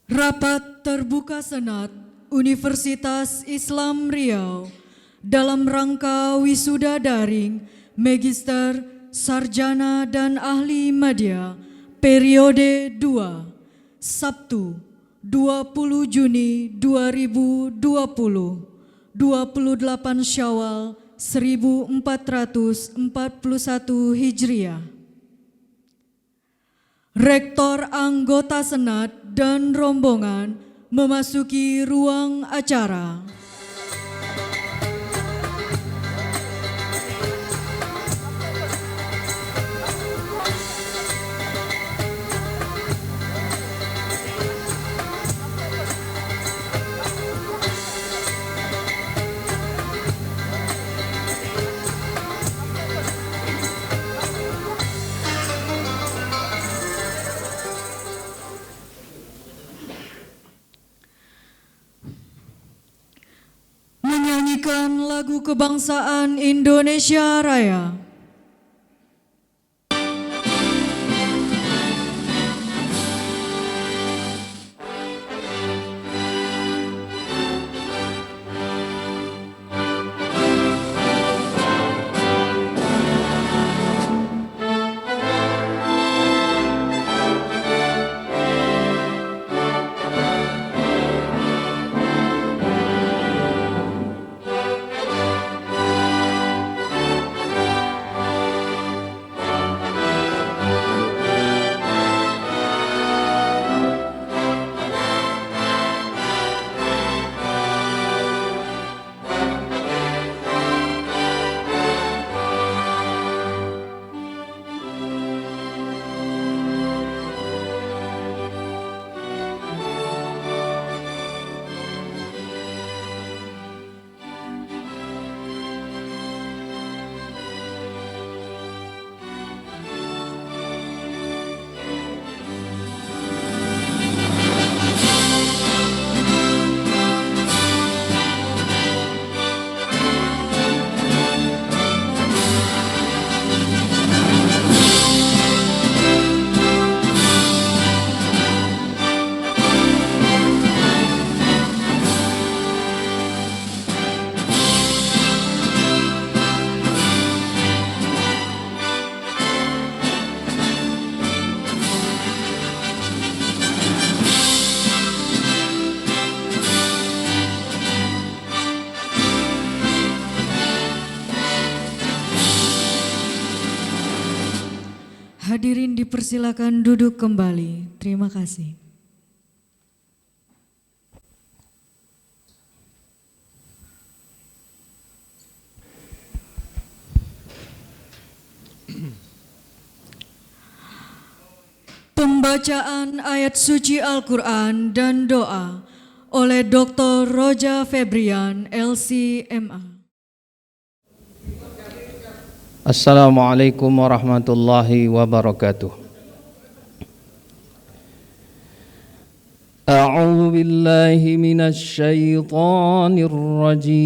Rapat terbuka Senat Universitas Islam Riau dalam rangka wisuda daring Magister, Sarjana dan Ahli Media periode 2 Sabtu 20 Juni 2020 28 Syawal 1441 Hijriah. Rektor, anggota Senat dan rombongan memasuki ruang acara. Menyanyikan lagu kebangsaan Indonesia Raya. Hadirin dipersilakan duduk kembali. Terima kasih. Pembacaan ayat suci Al-Quran dan doa oleh Dr. Roja Febrian, LC.MA. Assalamualaikum warahmatullahi wabarakatuh. A'udzu billahi minasy syaithanir rajim.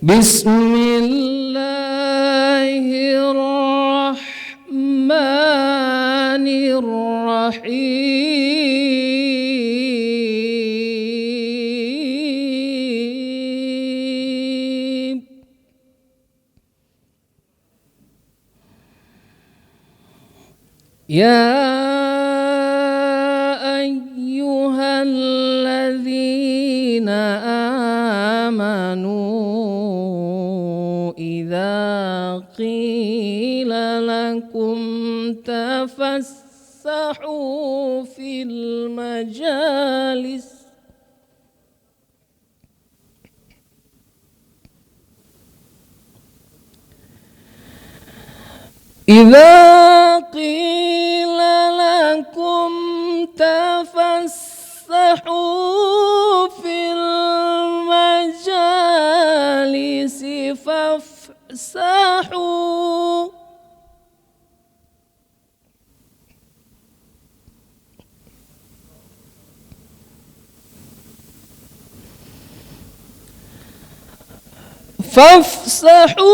Bismillahirrahmanirrahim. Ya ayyuhalladzina amanu idza qila lakum tafassahu fil majalis idza qila lakum tafassahu fil majalisi fafsahu فافسحوا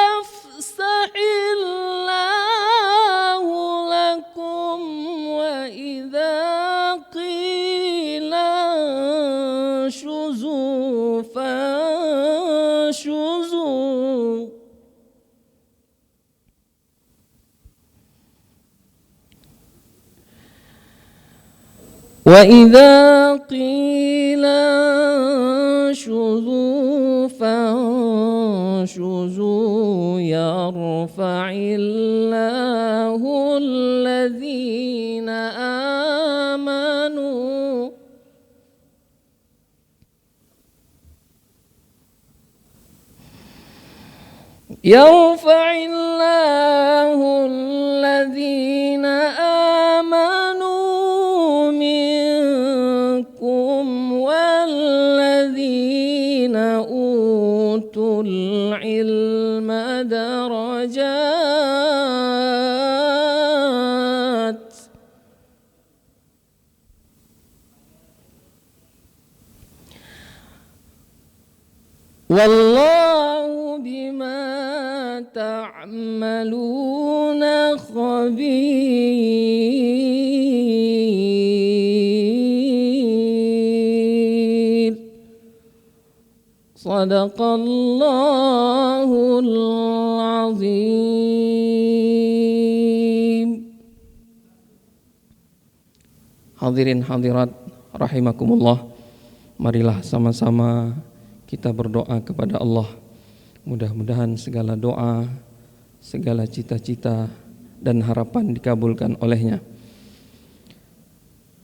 يفسح الله لكم وإذا قيل انشزوا فانشزوا وإذا قيل انشزوا فانشزوا يرفع الله الذين آمنوا يرفع الله الذين آمنوا منكم والذين أوتوا العلم درجات والله بما تعملون خبير صدق الله العظيم. Hadirin hadirat rahimakumullah, marilah sama-sama kita berdoa kepada Allah. Mudah-mudahan segala doa, segala cita-cita dan harapan dikabulkan olehnya.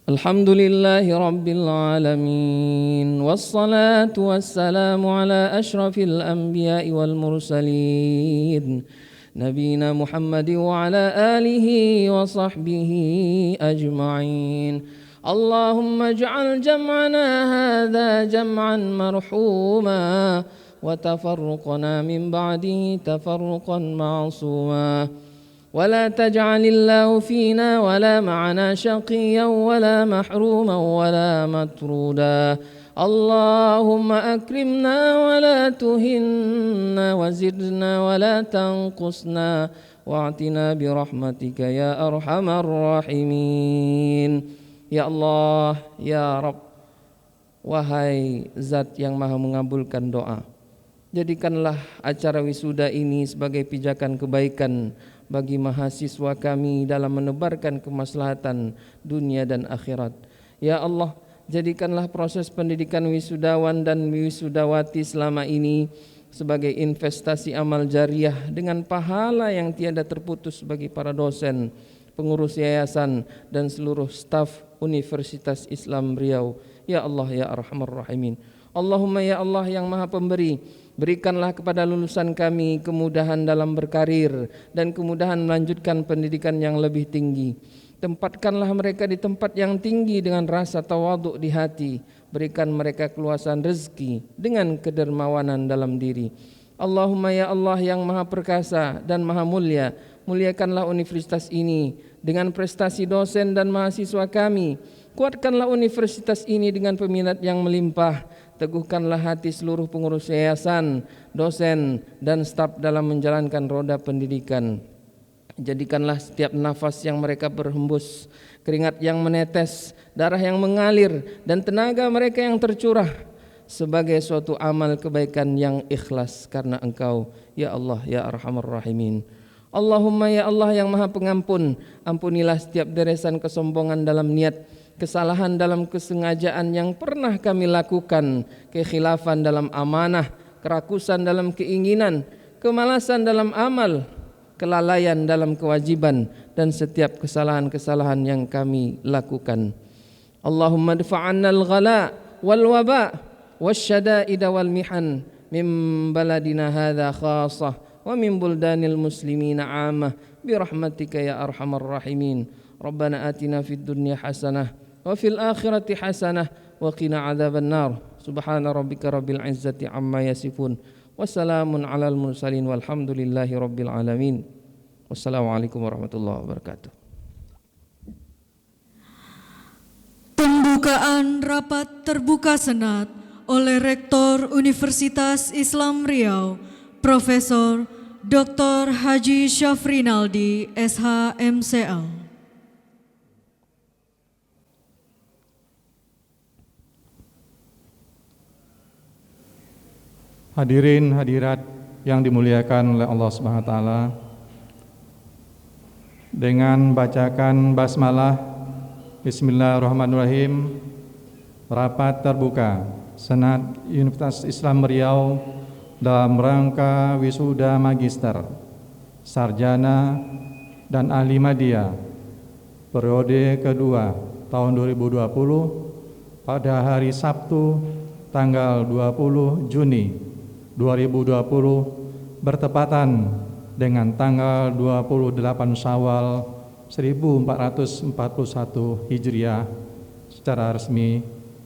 Alhamdulillahi Rabbil Alamin, wassalatu wassalamu ala ashrafil anbiya'i wal mursalin, Nabina Muhammad wa ala alihi wa sahbihi ajma'in. Allahumma ij'al jam'ana hadha jam'an marhuma wa tafarruqana min ba'dihi tafarruqan ma'suma wa la taj'alillahu fina wa la ma'ana shaqiyan wa la mahruman wa la matruda. Allahumma akrimna wa la tuhinna wa zidna wa la tanqusna wa'tina birahmatika ya arhamar rahimin. Ya Allah, ya Rabb, wahai Zat yang maha mengabulkan doa, jadikanlah acara wisuda ini sebagai pijakan kebaikan bagi mahasiswa kami dalam menebarkan kemaslahatan dunia dan akhirat. Ya Allah, jadikanlah proses pendidikan wisudawan dan wisudawati selama ini sebagai investasi amal jariah dengan pahala yang tiada terputus bagi para dosen, pengurus yayasan dan seluruh staf Universitas Islam Riau. Ya Allah, ya Arhamar Rahimin. Allahumma ya Allah yang maha pemberi, berikanlah kepada lulusan kami kemudahan dalam berkarir dan kemudahan melanjutkan pendidikan yang lebih tinggi. Tempatkanlah mereka di tempat yang tinggi dengan rasa tawaduk di hati. Berikan mereka keluasan rezeki dengan kedermawanan dalam diri. Allahumma ya Allah yang maha perkasa dan maha mulia, muliakanlah universitas ini dengan prestasi dosen dan mahasiswa kami. Kuatkanlah universitas ini dengan peminat yang melimpah. Teguhkanlah hati seluruh pengurus yayasan, dosen dan staf dalam menjalankan roda pendidikan. Jadikanlah setiap nafas yang mereka berhembus, keringat yang menetes, darah yang mengalir dan tenaga mereka yang tercurah sebagai suatu amal kebaikan yang ikhlas karena Engkau, ya Allah, ya Arhamar Rahimin. Allahumma ya Allah yang maha pengampun, ampunilah setiap deresan kesombongan dalam niat, kesalahan dalam kesengajaan yang pernah kami lakukan, kekhilafan dalam amanah, kerakusan dalam keinginan, kemalasan dalam amal, kelalaian dalam kewajiban dan setiap kesalahan-kesalahan yang kami lakukan. Allahumma dfa'anna al-ghala wal waba wasyada'ida wal mihan min baladina hadha khasah wa min buldanil muslimina 'ammah birahmatika ya arhamar rahimin. Rabbana atina fid dunya hasanah wa fil akhirati hasanah wa qina adzaban nar. Subhana rabbika rabbil izzati amma yasifun. Wassalamun alal mursalin walhamdulillahi rabbil alamin. Wassalamualaikum warahmatullahi wabarakatuh. Pembukaan rapat terbuka Senat oleh Rektor Universitas Islam Riau, Profesor Dr. Haji Syafrinaldi, SH.MCL. Hadirin hadirat yang dimuliakan oleh Allah Subhanahu wa taala, dengan bacakan basmalah Bismillahirrahmanirrahim, rapat terbuka Senat Universitas Islam Riau dalam rangka wisuda magister, sarjana, dan ahli media periode kedua tahun 2020 pada hari Sabtu tanggal 20 Juni 2020 bertepatan dengan tanggal 28 Syawal 1441 Hijriah secara resmi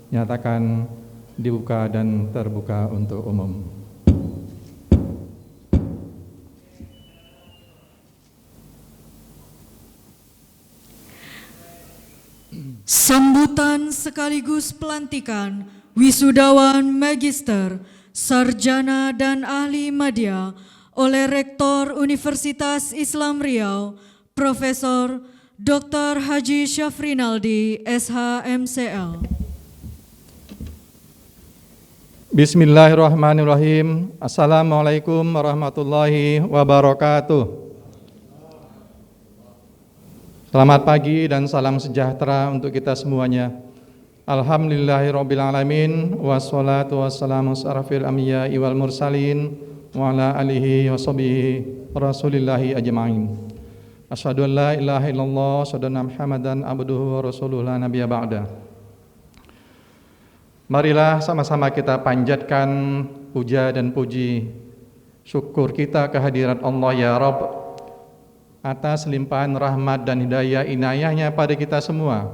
nyatakan dibuka dan terbuka untuk umum. Sambutan sekaligus pelantikan wisudawan magister, sarjana dan ahli media oleh Rektor Universitas Islam Riau, Profesor Dr. Haji Syafrinaldi, SH.MCL. Bismillahirrahmanirrahim. Assalamualaikum warahmatullahi wabarakatuh. Selamat pagi dan salam sejahtera untuk kita semuanya. Alhamdulillahirrabbilalamin, wassalatu wassalamu asrafil anbiya'i wal mursalin wa ala alihi wa sahbihi rasulillahi ajma'in. Asyhadu an la ilaha illallah, asyhadu anna Muhammadan abduhu wa rasuluhu la nabiyya ba'da. Marilah sama-sama kita panjatkan puja dan puji syukur kita kehadirat Allah ya Rabb atas limpahan rahmat dan hidayah inayahnya pada kita semua,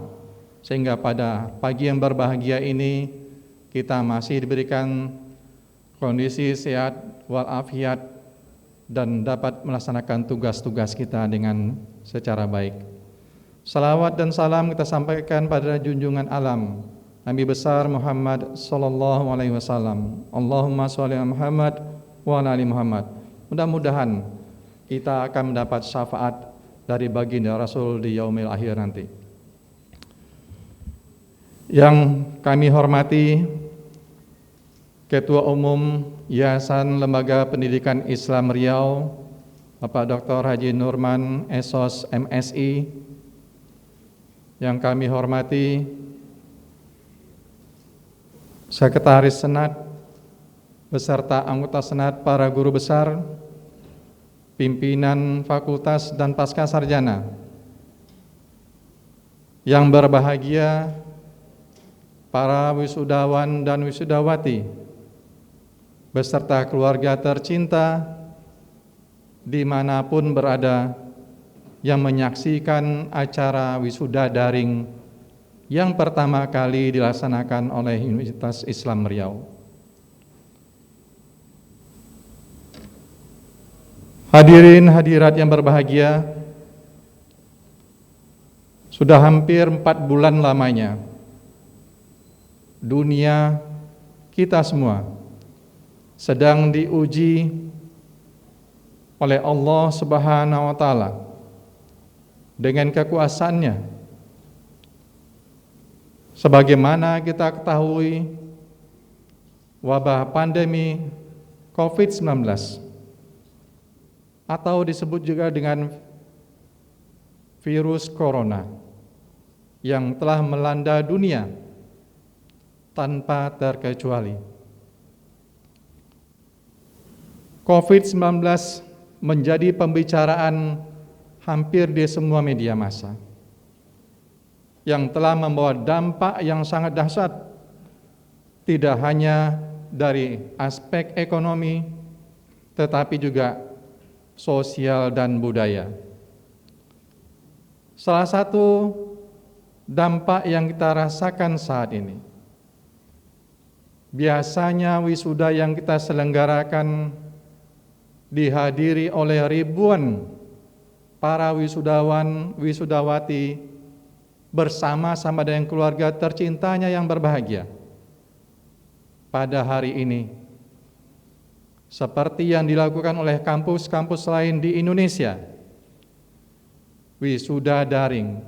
sehingga pada pagi yang berbahagia ini kita masih diberikan kondisi sehat walafiat dan dapat melaksanakan tugas-tugas kita dengan secara baik. Salawat dan salam kita sampaikan pada junjungan alam Nabi besar Muhammad sallallahu alaihi wasallam. Allahumma sholli ala Muhammad wa ala ali Muhammad. Mudah-mudahan kita akan mendapat syafaat dari baginda Rasul di yaumil akhir nanti. Yang kami hormati Ketua Umum Yayasan Lembaga Pendidikan Islam Riau, Bapak Dr. Haji Nurman, SOS MSI. Yang kami hormati Sekretaris Senat beserta anggota Senat, para guru besar, pimpinan fakultas dan pasca sarjana. Yang berbahagia para wisudawan dan wisudawati beserta keluarga tercinta dimanapun berada yang menyaksikan acara wisuda daring yang pertama kali dilaksanakan oleh Universitas Islam Riau. Hadirin hadirat yang berbahagia, sudah hampir 4 bulan lamanya dunia kita semua sedang diuji oleh Allah Subhanahu wa taala dengan kekuasaannya. Sebagaimana kita ketahui, wabah pandemi COVID-19 atau disebut juga dengan virus corona yang telah melanda dunia tanpa terkecuali. COVID-19 menjadi pembicaraan hampir di semua media massa, yang telah membawa dampak yang sangat dahsyat, tidak hanya dari aspek ekonomi, tetapi juga sosial dan budaya. Salah satu dampak yang kita rasakan saat ini, biasanya wisuda yang kita selenggarakan dihadiri oleh ribuan para wisudawan, wisudawati bersama-sama dengan keluarga tercintanya yang berbahagia. pada hari ini, seperti yang dilakukan oleh kampus-kampus lain di Indonesia, wisuda daring,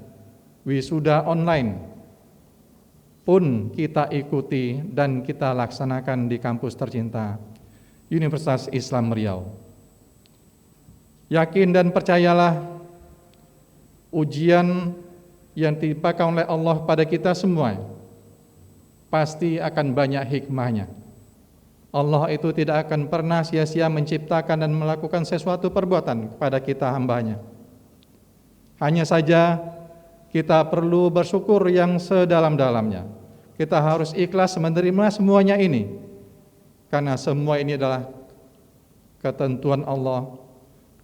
wisuda online pun kita ikuti dan kita laksanakan di kampus tercinta Universitas Islam Riau. Yakin dan percayalah, ujian yang ditimpakan oleh Allah pada kita semua pasti akan banyak hikmahnya. Allah itu tidak akan pernah sia-sia menciptakan dan melakukan sesuatu perbuatan kepada kita hambanya. Hanya saja kita perlu bersyukur yang sedalam-dalamnya. Kita harus ikhlas menerima semuanya ini, karena semua ini adalah ketentuan Allah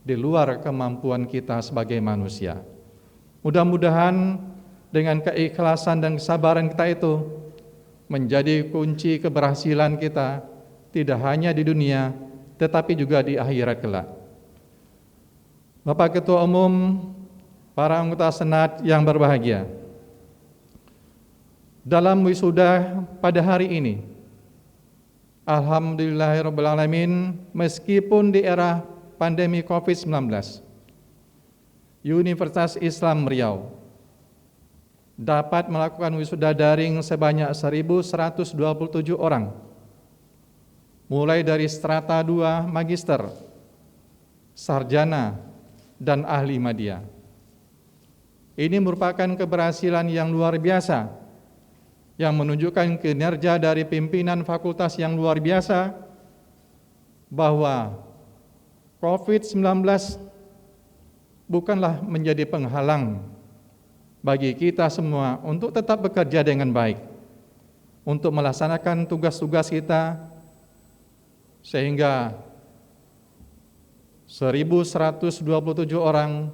di luar kemampuan kita sebagai manusia. Mudah-mudahan dengan keikhlasan dan kesabaran kita itu menjadi kunci keberhasilan kita, tidak hanya di dunia, tetapi juga di akhirat kelak. Bapak Ketua Umum, para anggota Senat yang berbahagia, dalam wisuda pada hari ini, alhamdulillahirrabbilalamin, meskipun di era pandemi COVID-19, Universitas Islam Riau dapat melakukan wisuda daring sebanyak 1.127 orang, mulai dari strata 2 magister, sarjana, dan ahli media. Ini merupakan keberhasilan yang luar biasa, yang menunjukkan kinerja dari pimpinan fakultas yang luar biasa, bahwa COVID-19 bukanlah menjadi penghalang bagi kita semua untuk tetap bekerja dengan baik, untuk melaksanakan tugas-tugas kita, sehingga 1.127 orang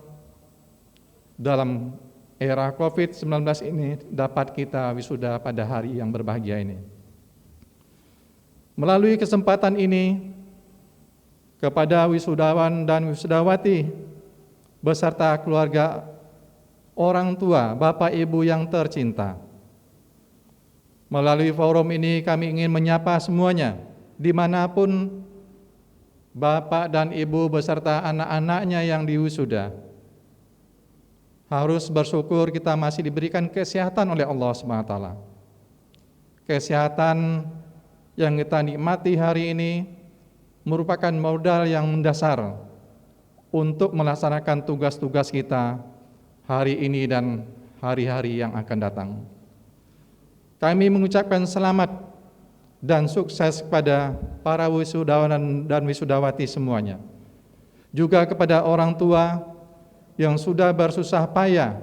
dalam era COVID-19 ini dapat kita wisuda pada hari yang berbahagia ini. Melalui kesempatan ini, kepada wisudawan dan wisudawati beserta keluarga, orang tua, Bapak Ibu yang tercinta, melalui forum ini kami ingin menyapa semuanya, dimanapun Bapak dan Ibu beserta anak-anaknya yang diwisuda. Harus bersyukur kita masih diberikan kesehatan oleh Allah SWT. Kesehatan yang kita nikmati hari ini merupakan modal yang mendasar untuk melaksanakan tugas-tugas kita hari ini dan hari-hari yang akan datang. Kami mengucapkan selamat dan sukses kepada para wisudawan dan wisudawati semuanya. Juga kepada orang tua yang sudah bersusah payah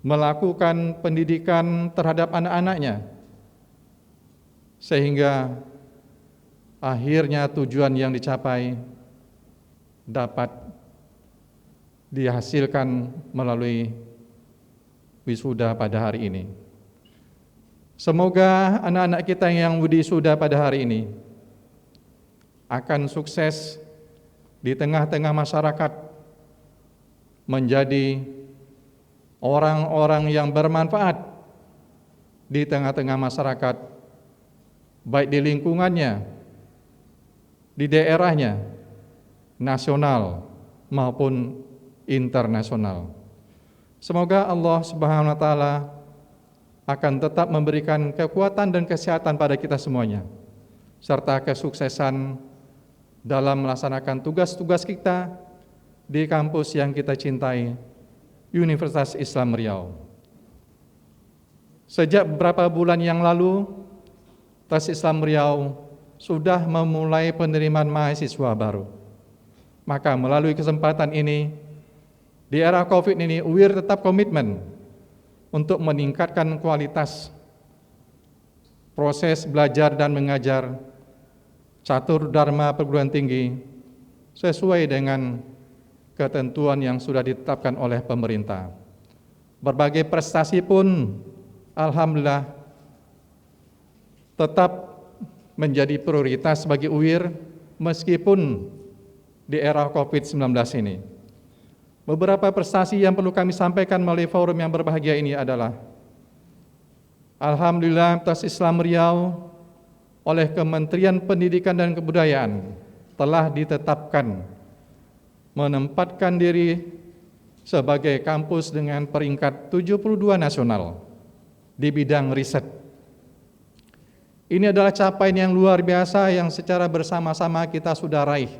melakukan pendidikan terhadap anak-anaknya, sehingga akhirnya tujuan yang dicapai dapat dihasilkan melalui wisuda pada hari ini. Semoga anak-anak kita yang wisuda pada hari ini akan sukses di tengah-tengah masyarakat, menjadi orang-orang yang bermanfaat di tengah-tengah masyarakat, baik di lingkungannya, di daerahnya, nasional maupun internasional. Semoga Allah Subhanahu wa taala akan tetap memberikan kekuatan dan kesehatan pada kita semuanya, serta kesuksesan dalam melaksanakan tugas-tugas kita di kampus yang kita cintai, Universitas Islam Riau. Sejak beberapa bulan yang lalu, Universitas Islam Riau sudah memulai penerimaan mahasiswa baru. Maka melalui kesempatan ini, di era COVID ini, UIR tetap komitmen untuk meningkatkan kualitas proses belajar dan mengajar catur dharma perguruan tinggi sesuai dengan ketentuan yang sudah ditetapkan oleh pemerintah. Berbagai prestasi pun alhamdulillah tetap menjadi prioritas bagi UIR meskipun di era COVID-19 ini. Beberapa prestasi yang perlu kami sampaikan melalui forum yang berbahagia ini adalah alhamdulillah Universitas Islam Riau oleh Kementerian Pendidikan dan Kebudayaan telah ditetapkan menempatkan diri sebagai kampus dengan peringkat 72 nasional di bidang riset. Ini adalah capaian yang luar biasa yang secara bersama-sama kita sudah raih.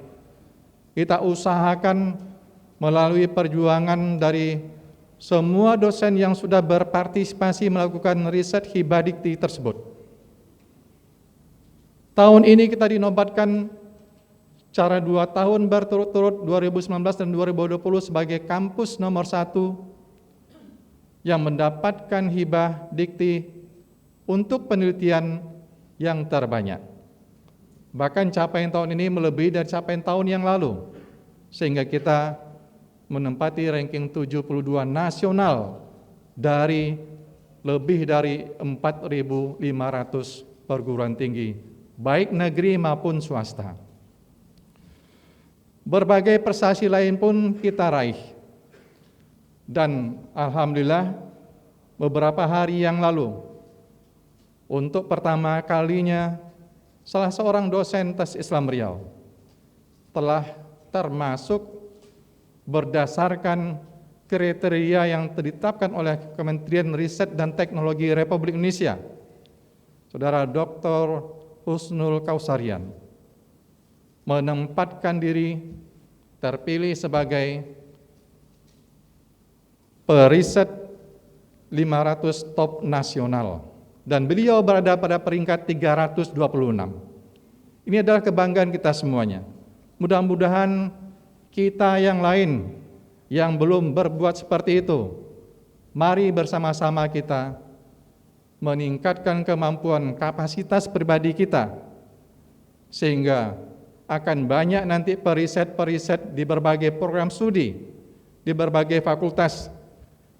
Kita usahakan melalui perjuangan dari semua dosen yang sudah berpartisipasi melakukan riset hibah dikti tersebut. Tahun ini kita dinobatkan secara 2 tahun berturut-turut 2019 dan 2020 sebagai kampus nomor 1 yang mendapatkan hibah dikti untuk penelitian yang terbanyak. Bahkan capaian tahun ini melebihi dari capaian tahun yang lalu, sehingga kita menempati ranking 72 nasional dari lebih dari 4.500 perguruan tinggi, baik negeri maupun swasta. Berbagai prestasi lain pun kita raih. Dan alhamdulillah beberapa hari yang lalu, untuk pertama kalinya salah seorang dosen tes Islam Riau telah termasuk berdasarkan kriteria yang ditetapkan oleh Kementerian Riset dan Teknologi Republik Indonesia, Saudara Dr. Husnul Kausarian, menempatkan diri terpilih sebagai periset 500 top nasional, dan beliau berada pada peringkat 326. Ini adalah kebanggaan kita semuanya. Mudah-mudahan kita yang lain yang belum berbuat seperti itu, mari bersama-sama kita meningkatkan kemampuan kapasitas pribadi kita, sehingga akan banyak nanti periset-periset di berbagai program studi, di berbagai fakultas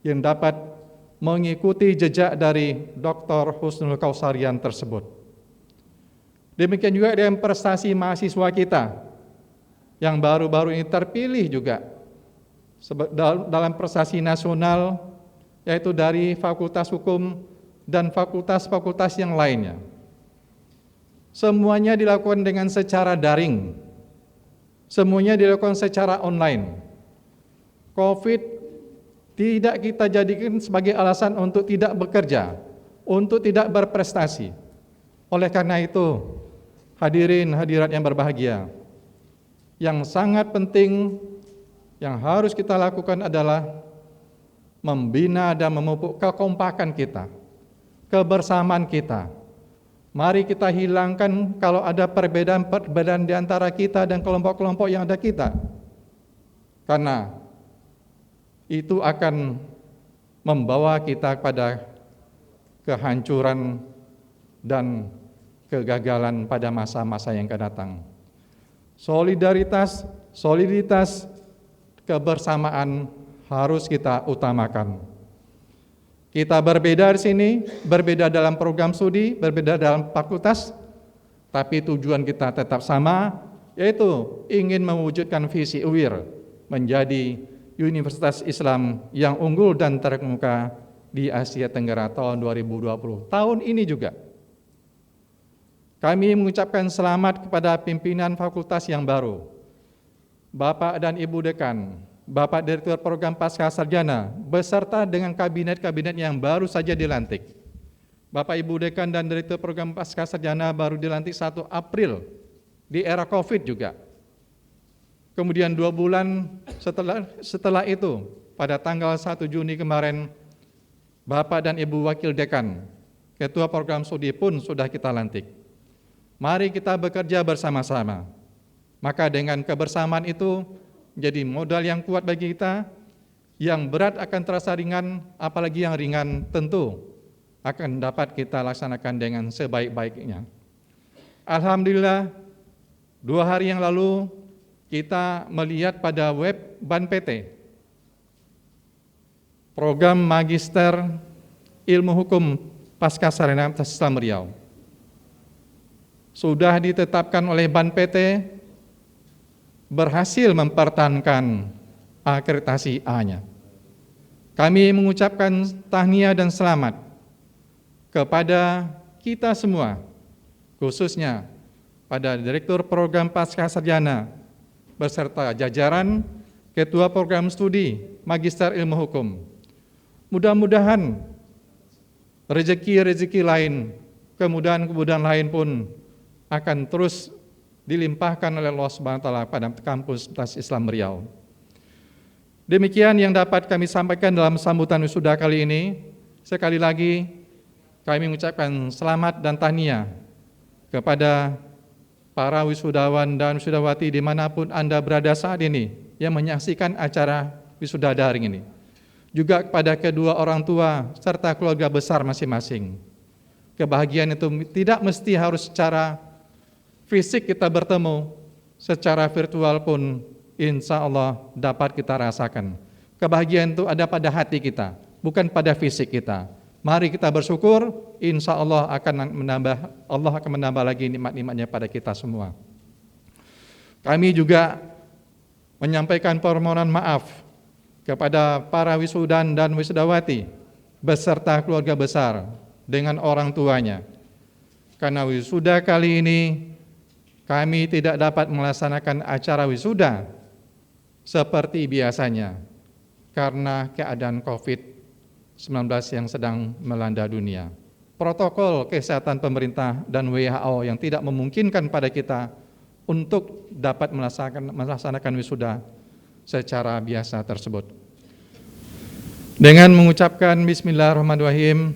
yang dapat mengikuti jejak dari Dr. Husnul Kausarian tersebut. Demikian juga dengan prestasi mahasiswa kita yang baru-baru ini terpilih juga dalam prestasi nasional, yaitu dari Fakultas Hukum dan fakultas-fakultas yang lainnya. Semuanya dilakukan dengan secara daring, semuanya dilakukan secara online. COVID tidak kita jadikan sebagai alasan untuk tidak bekerja, untuk tidak berprestasi. Oleh karena itu, hadirin hadirat yang berbahagia, yang sangat penting yang harus kita lakukan adalah membina dan memupuk kekompakan kita, kebersamaan kita. Mari kita hilangkan kalau ada perbedaan-perbedaan di antara kita dan kelompok-kelompok yang ada kita. Karena itu akan membawa kita pada kehancuran dan kegagalan pada masa-masa yang akan datang. Soliditas, kebersamaan harus kita utamakan. Kita berbeda di sini, berbeda dalam program studi, berbeda dalam fakultas, tapi tujuan kita tetap sama, yaitu ingin mewujudkan visi UIR menjadi Universitas Islam yang unggul dan terkemuka di Asia Tenggara tahun 2020. Tahun ini juga kami mengucapkan selamat kepada pimpinan fakultas yang baru, Bapak dan Ibu Dekan, Bapak Direktur Program Pascasarjana, beserta dengan kabinet-kabinet yang baru saja dilantik. Bapak Ibu Dekan dan Direktur Program Pascasarjana baru dilantik 1 April di era COVID juga. Kemudian 2 bulan setelah itu, pada tanggal 1 Juni kemarin, Bapak dan Ibu Wakil Dekan, Ketua Program Studi pun sudah kita lantik. Mari kita bekerja bersama-sama. Maka dengan kebersamaan itu, jadi modal yang kuat bagi kita, yang berat akan terasa ringan, apalagi yang ringan tentu akan dapat kita laksanakan dengan sebaik-baiknya. Alhamdulillah, 2 hari yang lalu kita melihat pada web BAN PT, Program Magister Ilmu Hukum Pascasarjana Islam Riau, sudah ditetapkan oleh BAN PT berhasil mempertahankan akreditasi A-nya. Kami mengucapkan tahniah dan selamat kepada kita semua khususnya pada Direktur Program Pasca Sarjana beserta jajaran Ketua Program Studi Magister Ilmu Hukum. Mudah-mudahan rezeki-rezeki lain, kemudahan-kemudahan lain pun akan terus dilimpahkan oleh Allah Subhanahu wa taala pada kampus Universitas Islam Riau. Demikian yang dapat kami sampaikan dalam sambutan wisuda kali ini. Sekali lagi kami mengucapkan selamat dan tahniah kepada para wisudawan dan wisudawati dimanapun Anda berada saat ini yang menyaksikan acara wisuda daring ini. Juga kepada kedua orang tua serta keluarga besar masing-masing. Kebahagiaan itu tidak mesti harus secara fisik kita bertemu, secara virtual pun insya Allah dapat kita rasakan. Kebahagiaan itu ada pada hati kita, bukan pada fisik kita. Mari kita bersyukur, insya Allah Allah akan menambah lagi nikmat-nikmatnya pada kita semua. Kami juga menyampaikan permohonan maaf kepada para wisudan dan wisudawati beserta keluarga besar dengan orang tuanya. Karena wisuda kali ini kami tidak dapat melaksanakan acara wisuda seperti biasanya karena keadaan COVID-19 yang sedang melanda dunia. Protokol kesehatan pemerintah dan WHO yang tidak memungkinkan pada kita untuk dapat melaksanakan wisuda secara biasa tersebut. Dengan mengucapkan Bismillahirrahmanirrahim,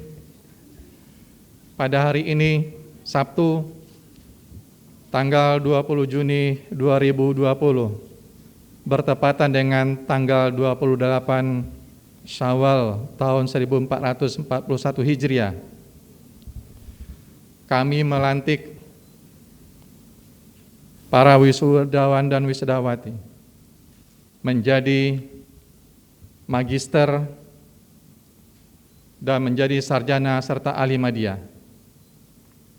pada hari ini Sabtu tanggal 20 Juni 2020 bertepatan dengan tanggal 28 Syawal tahun 1441 Hijriah, kami melantik para wisudawan dan wisudawati menjadi magister dan menjadi sarjana serta ahli media.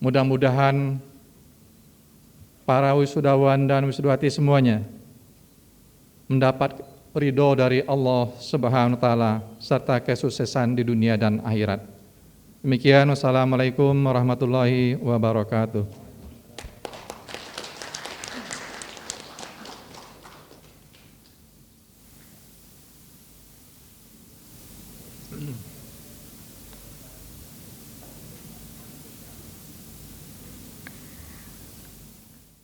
Mudah-mudahan para wisudawan dan wisudawati semuanya mendapat ridho dari Allah Subhanahu wa taala serta kesuksesan di dunia dan akhirat. Demikian, wassalamualaikum warahmatullahi wabarakatuh.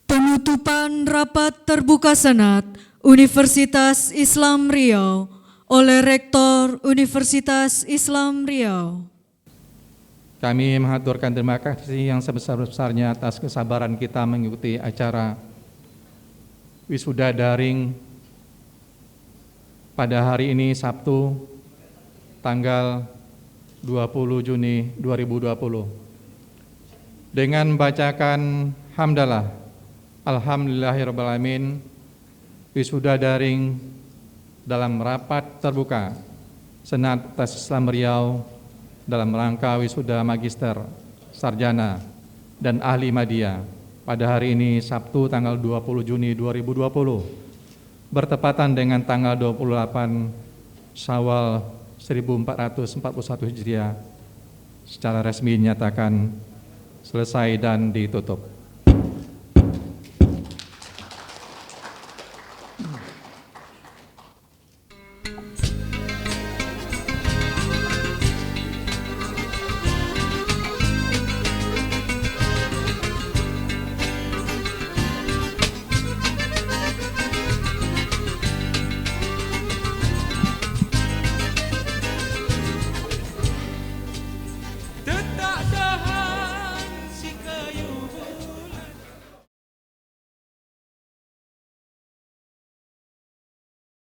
Penutupan rapat terbuka Senat Universitas Islam Riau oleh Rektor Universitas Islam Riau. Kami mengaturkan terima kasih yang sebesar-besarnya atas kesabaran kita mengikuti acara wisuda daring pada hari ini Sabtu tanggal 20 Juni 2020 dengan membacakan hamdalah alhamdulillahirrabbilalamin. Wisuda daring dalam rapat terbuka Senat Universitas Islam Riau dalam rangka wisuda magister, sarjana, dan ahli media pada hari ini Sabtu tanggal 20 Juni 2020 bertepatan dengan tanggal 28 Syawal 1441 Hijriah secara resmi dinyatakan selesai dan ditutup.